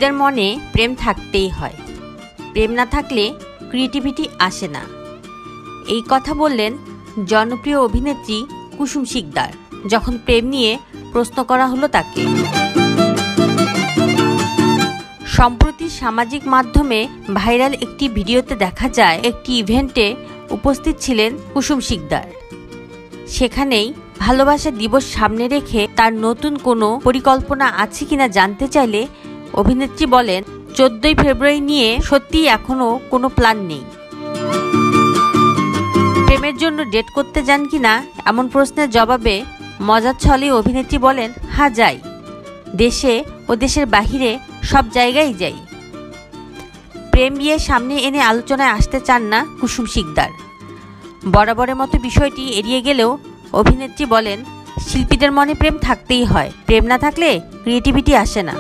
শিল্পীদের মনে প্রেম থাকতেই হয়, প্রেম না থাকলে ক্রিয়েটিভিটি আসে না। এই কথা বললেন জনপ্রিয় অভিনেত্রী কুসুম শিকদার যখন প্রেম নিয়ে প্রশ্ন করা হলো তাকে। সম্প্রতি সামাজিক মাধ্যমে ভাইরাল একটি ভিডিওতে দেখা যায় একটি ইভেন্টে উপস্থিত ছিলেন কুসুম শিকদার। সেখানেই ভালোবাসা দিবস সামনে রেখে তার নতুন কোনো পরিকল্পনা আছে কিনা জানতে চাইলে অভিনেত্রী বলেন, 14ই ফেব্রুয়ারি নিয়ে সত্যিই এখনো কোনো প্ল্যান নেই। প্রেমের জন্য ডেট করতে যান কিনা এমন প্রশ্নের জবাবে মজার ছলে অভিনেত্রী বলেন, হ্যাঁ যাই, দেশে ও দেশের বাহিরে সব জায়গায় যাই। প্রেম বিয়ে সামনে এনে আলোচনায় আসতে চান না কুসুম শিকদার। বরাবরের মতো বিষয়টি এড়িয়ে গেলেও অভিনেত্রী বলেন, শিল্পীদের মনে প্রেম থাকতেই হয়, প্রেম না থাকলে ক্রিয়েটিভিটি আসে না।